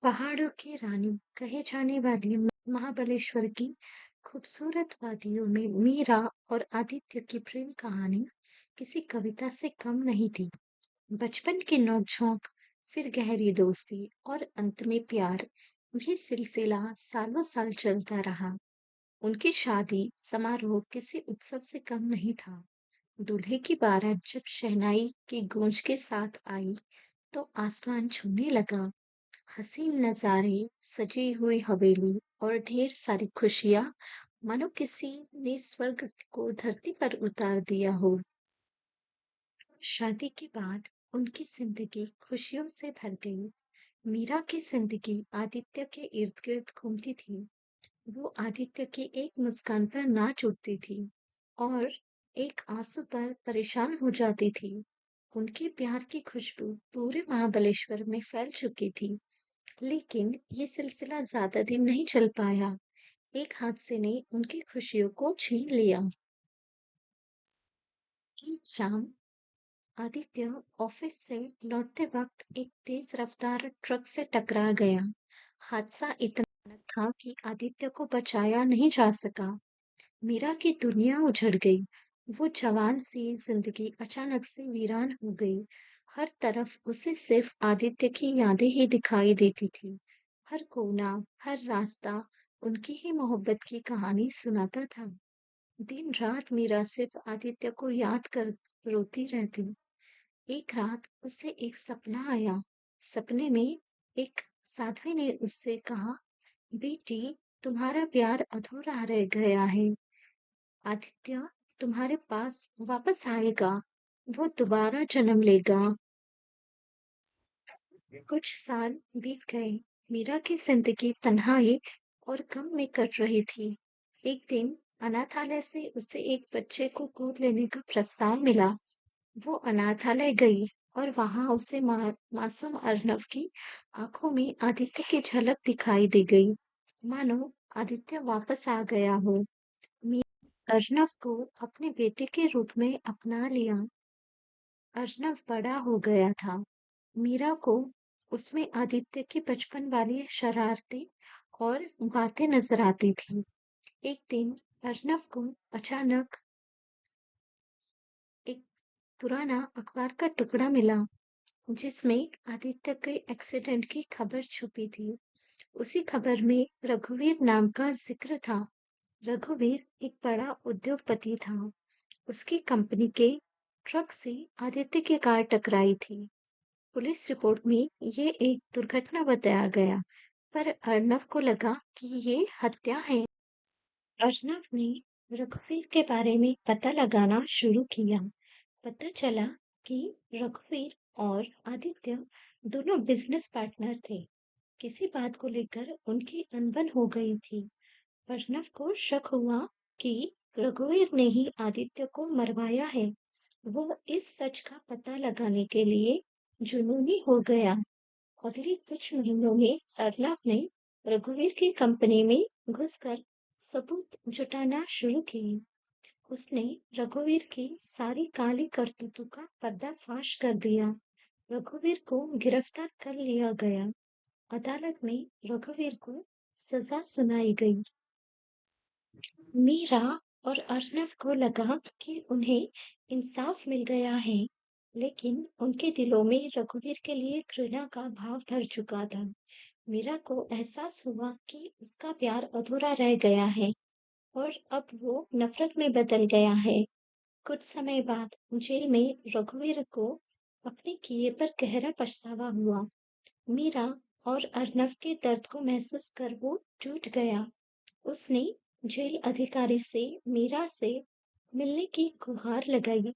पहाड़ों की रानी कहे जाने वाली महाबलेश्वर की खूबसूरत वादियों में मीरा और आदित्य की प्रेम कहानी किसी कविता से कम नहीं थी। बचपन की नोक-झोंक, फिर गहरी दोस्ती और अंत में प्यार, ये सिलसिला सालों साल चलता रहा। उनकी शादी समारोह किसी उत्सव से कम नहीं था। दूल्हे की बारात जब शहनाई की गूंज के साथ आई, तो आसमान छूने लगा। हसीन नज़ारे, सजी हुई हवेली और ढेर सारी खुशियाँ, मानो किसी ने स्वर्ग को धरती पर उतार दिया हो। शादी के बाद उनकी जिंदगी खुशियों से भर गई। मीरा की जिंदगी आदित्य के इर्द गिर्द घूमती थी। वो आदित्य की एक मुस्कान पर नाच उठती थी और एक आंसू पर परेशान हो जाती थी। उनके प्यार की खुशबू पूरे महाबलेश्वर में फैल चुकी थी। लेकिन ये सिलसिला ज्यादा दिन नहीं चल पाया। एक हादसे ने उनकी खुशियों को छीन लिया। एक शाम आदित्य ऑफिस से लौटते वक्त एक तेज रफ्तार ट्रक से टकरा गया। हादसा इतना भयानक था कि आदित्य को बचाया नहीं जा सका। मीरा की दुनिया उजड़ गई। वो जवान सी जिंदगी अचानक से वीरान हो गई। हर तरफ उसे सिर्फ आदित्य की यादें ही दिखाई देती थी। हर कोना, हर रास्ता उनकी ही मोहब्बत की कहानी सुनाता था। दिन रात मीरा सिर्फ आदित्य को याद कर रोती रहती। एक रात उसे एक सपना आया। सपने में एक साध्वी ने उससे कहा, बेटी, तुम्हारा प्यार अधूरा रह गया है। आदित्य तुम्हारे पास वापस आएगा। वो दोबारा जन्म लेगा। कुछ साल बीत गए। मीरा की जिंदगी तन्हाई और गम में कट रही थी। एक दिन अनाथालय से उसे एक बच्चे को गोद लेने का प्रस्ताव मिला। वो अनाथालय गई और वहां उसे मासूम अर्नव की आंखों में आदित्य की झलक दिखाई दे गई। मानो आदित्य वापस आ गया हो। अर्नव को अपने बेटे के रूप में अपना लिया। अर्नव बड़ा हो गया था। मीरा को उसमें आदित्य की बचपन वाली शरारतें और बातें नजर आती थी। एक दिन अर्नव को अचानक एक पुराना अखबार का टुकड़ा मिला, जिसमें आदित्य के एक्सीडेंट की खबर छुपी थी। उसी खबर में रघुवीर नाम का जिक्र था। रघुवीर एक बड़ा उद्योगपति था। उसकी कंपनी के ट्रक से आदित्य की कार टकराई थी। पुलिस रिपोर्ट में ये एक दुर्घटना बताया गया, पर अर्नव को लगा कि ये हत्या है। अर्नव ने रघुवीर के बारे में पता लगाना शुरू किया। पता चला कि रघुवीर और आदित्य दोनों बिजनेस पार्टनर थे। किसी बात को लेकर उनकी अनबन हो गई थी। अर्नव को शक हुआ कि रघुवीर ने ही आदित्य को मरवाया है। वो इस सच का पता लगाने के लिए जुनूनी हो गया। अगले कुछ महीनों में अर्नव ने रघुवीर की कंपनी में घुसकर सबूत जुटाना शुरू की। उसने रघुवीर की सारी काली करतूतों का पर्दाफाश कर दिया। रघुवीर को गिरफ्तार कर लिया गया। अदालत में रघुवीर को सजा सुनाई गई। मीरा और अर्नव को लगा कि उन्हें इंसाफ मिल गया है, लेकिन उनके दिलों में रघुवीर के लिए घृणा का भाव भर चुका था। मीरा को एहसास हुआ कि उसका प्यार अधूरा रह गया है और अब वो नफरत में बदल गया है। कुछ समय बाद जेल में रघुवीर को अपने किए पर गहरा पछतावा हुआ। मीरा और अर्नव के दर्द को महसूस कर वो टूट गया। उसने जेल अधिकारी से मीरा से मिलने की गुहार लगाई।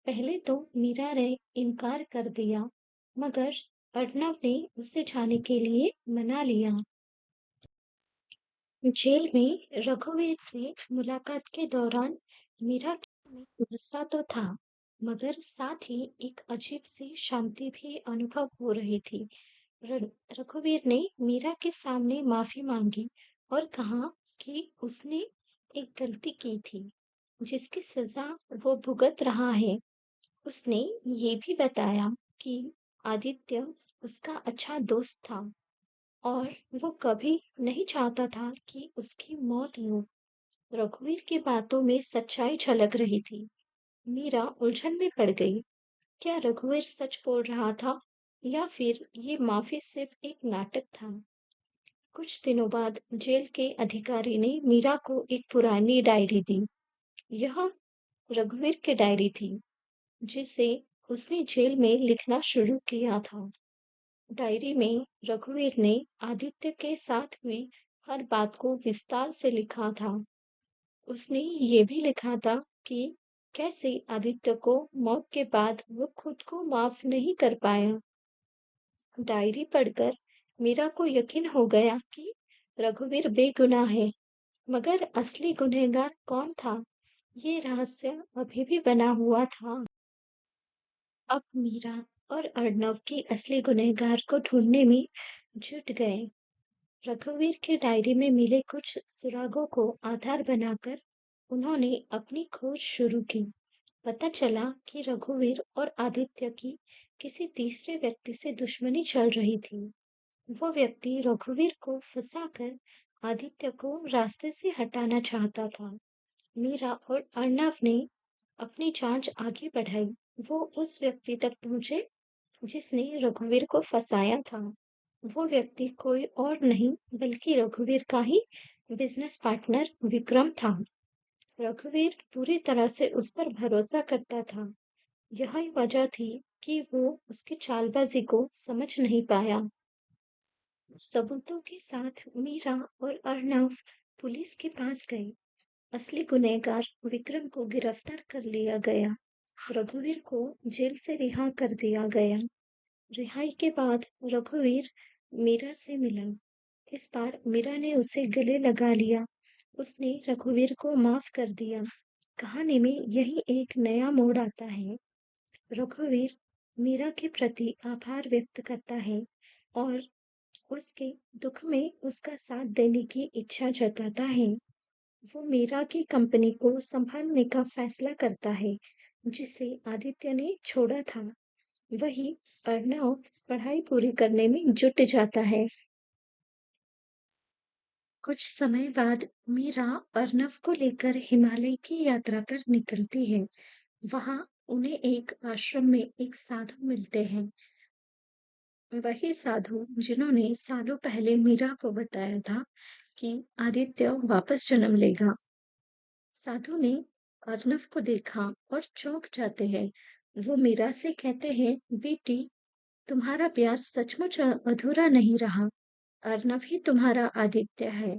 पहले तो मीरा ने इनकार कर दिया, मगर अर्नव ने उसे जाने के लिए मना लिया। जेल में रघुवीर से मुलाकात के दौरान मीरा में गुस्सा तो था, मगर साथ ही एक अजीब सी शांति भी अनुभव हो रही थी। रघुवीर ने मीरा के सामने माफी मांगी और कहा कि उसने एक गलती की थी, जिसकी सजा वो भुगत रहा है। उसने ये भी बताया कि आदित्य उसका अच्छा दोस्त था और वो कभी नहीं चाहता था कि उसकी मौत हो। रघुवीर की बातों में सच्चाई झलक रही थी। मीरा उलझन में पड़ गई। क्या रघुवीर सच बोल रहा था या फिर ये माफी सिर्फ एक नाटक था? कुछ दिनों बाद जेल के अधिकारी ने मीरा को एक पुरानी डायरी दी। यह रघुवीर की डायरी थी, जिसे उसने जेल में लिखना शुरू किया था। डायरी में रघुवीर ने आदित्य के साथ हुई हर बात को विस्तार से लिखा था। उसने ये भी लिखा था कि कैसे आदित्य को मौत के बाद वो खुद को माफ नहीं कर पाया। डायरी पढ़कर मीरा को यकीन हो गया कि रघुवीर बेगुनाह है, मगर असली गुनहगार कौन था, ये रहस्य अभी भी बना हुआ था। अब मीरा और अर्णव की असली गुनहगार को ढूंढने में जुट गए। रघुवीर की डायरी में मिले कुछ सुरागों को आधार बनाकर उन्होंने अपनी खोज शुरू की। पता चला कि रघुवीर और आदित्य की किसी तीसरे व्यक्ति से दुश्मनी चल रही थी। वो व्यक्ति रघुवीर को फंसाकर आदित्य को रास्ते से हटाना चाहता था। मीरा और अर्णव ने अपनी जांच आगे बढ़ाई। वो उस व्यक्ति तक पहुंचे जिसने रघुवीर को फंसाया था। वो व्यक्ति कोई और नहीं बल्कि रघुवीर का ही बिजनेस पार्टनर विक्रम था। रघुवीर पूरी तरह से उस पर भरोसा करता था। यही वजह थी कि वो उसकी चालबाजी को समझ नहीं पाया। सबूतों के साथ मीरा और अर्णव पुलिस के पास गए। असली गुनहगार विक्रम को गिरफ्तार कर लिया गया। रघुवीर को जेल से रिहा कर दिया गया। रिहाई के बाद रघुवीर मीरा से मिला। इस बार मीरा ने उसे गले लगा लिया। उसने रघुवीर को माफ कर दिया। कहानी में यही एक नया मोड़ आता है। रघुवीर मीरा के प्रति आभार व्यक्त करता है और उसके दुख में उसका साथ देने की इच्छा जताता है। वो मीरा की कंपनी को संभालने का फैसला करता है, जिसे आदित्य ने छोड़ा था। वही अर्णव पढ़ाई पूरी करने में जुट जाता है। कुछ समय बाद मीरा अर्णव को लेकर हिमालय की यात्रा पर निकलती है। वहां उन्हें एक आश्रम में एक साधु मिलते हैं। वही साधु जिन्होंने सालों पहले मीरा को बताया था कि आदित्य वापस जन्म लेगा। साधु ने अर्नव को देखा और चौंक जाते हैं। वो मीरा से कहते हैं, बेटी, तुम्हारा प्यार सचमुच अधूरा नहीं रहा। अर्नव ही तुम्हारा आदित्य है।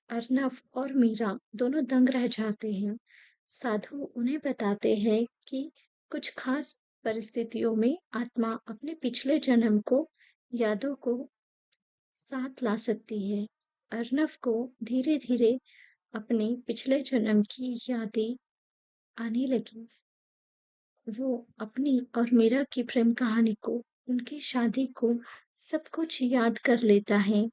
अर्नव और मीरा दोनों दंग रह जाते हैं। साधु उन्हें बताते हैं कि कुछ खास परिस्थितियों में आत्मा अपने पिछले जन्म को यादों को साथ ला सकती है। अर्नव को धीरे धीरे अपने पिछले जन्म की यादें आने लगी। वो अपनी और मीरा की प्रेम कहानी को, उनकी शादी को, सब कुछ याद कर लेता है।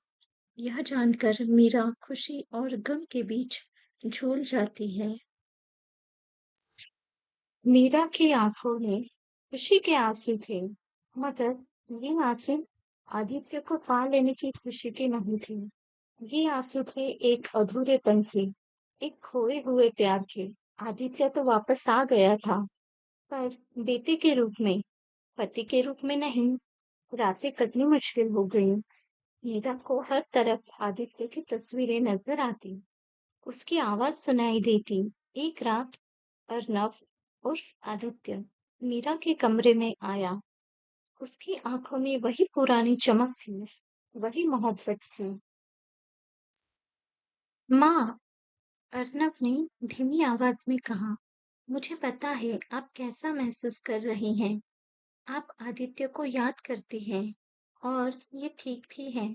यह जानकर मीरा खुशी और गम के बीच झूल जाती है। मीरा की आंखों में खुशी के आंसू थे, मगर ये आंसू आदित्य को पा लेने की खुशी के नहीं थे। ये आंसू थे एक अधूरेपन के, एक खोए हुए प्यार के। आदित्य तो वापस आ गया था, पर बेटे के रूप में, पति के रूप में नहीं। रातें कटनी मुश्किल हो गई। मीरा को हर तरफ आदित्य की तस्वीरें नजर आती, उसकी आवाज सुनाई देती। एक रात अर्नव उर्फ आदित्य मीरा के कमरे में आया। उसकी आंखों में वही पुरानी चमक थी, वही मोहब्बत थी। माँ, अर्नव ने धीमी आवाज में कहा, मुझे पता है आप कैसा महसूस कर रही हैं। आप आदित्य को याद करती हैं और ये ठीक भी है,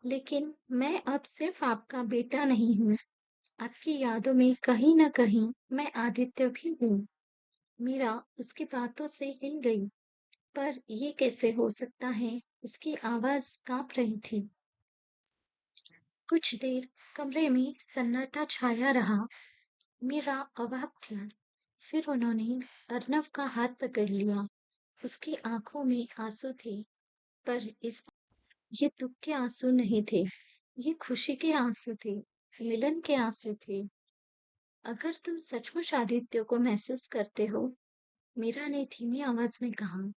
लेकिन मैं अब सिर्फ आपका बेटा नहीं हूँ। आपकी यादों में कहीं न कहीं मैं आदित्य भी हूँ। मीरा उसकी बातों से हिल गई, पर ये कैसे हो सकता है? उसकी आवाज कांप रही थी। कुछ देर कमरे में सन्नाटा छाया रहा। मीरा अवाक थी। फिर उन्होंने अर्नव का हाथ पकड़ लिया। उसकी आंखों में आंसू थे, पर इस ये दुख के आंसू नहीं थे, ये खुशी के आंसू थे, मिलन के आंसू थे। अगर तुम सचमुच आदित्य को महसूस करते हो, मीरा ने धीमी आवाज में कहा,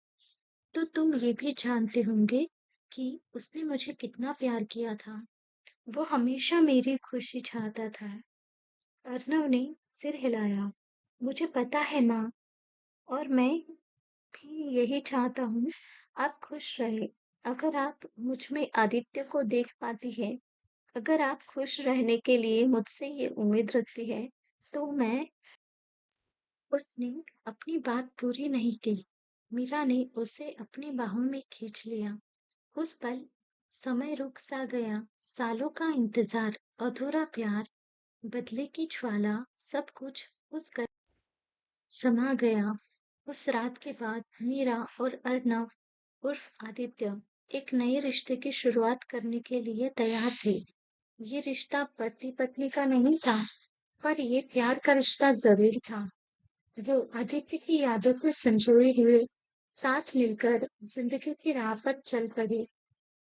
तो तुम ये भी जानते होंगे कि उसने मुझे कितना प्यार किया था। वो हमेशा मेरी खुशी चाहता था। अर्नव ने सिर हिलाया। मुझे पता है माँ, और मैं भी यही चाहता हूँ। आप खुश रहे। अगर आप मुझ में आदित्य को देख पाती है, अगर आप खुश रहने के लिए मुझसे ये उम्मीद रखती है, तो मैं। उसने अपनी बात पूरी नहीं की। मीरा ने उसे अपनी बाहों में खींच लिया। उस पल समय रुक सा गया। सालों का इंतजार, अधूरा प्यार, बदले की ज्वाला, सब कुछ उस घर समा गया। उस रात के बाद मीरा और अर्नव उर्फ आदित्य एक नए रिश्ते की शुरुआत करने के लिए तैयार थे। ये रिश्ता पति पत्नी का नहीं था, पर ये प्यार का रिश्ता जरूर था। वो आदित्य की यादों को संजोए हुए साथ मिलकर जिंदगी की राह पर चल पड़े।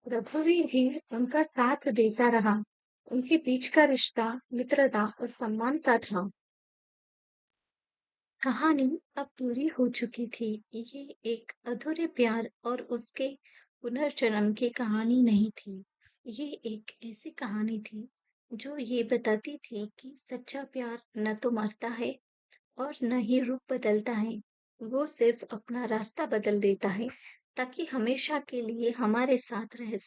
रघुवीर भी उनका साथ देता रहा। उनके बीच का रिश्ता मित्रता और सम्मान का था। कहानी अब पूरी हो चुकी थी। ये एक अधूरे प्यार और उसके पुनर्जन्म की कहानी नहीं थी। ये एक ऐसी कहानी थी जो ये बताती थी कि सच्चा प्यार न तो मरता है और न ही रूप बदलता है। वो सिर्फ अपना रास्ता बदल देता है ताकि हमेशा के लिए हमारे साथ रह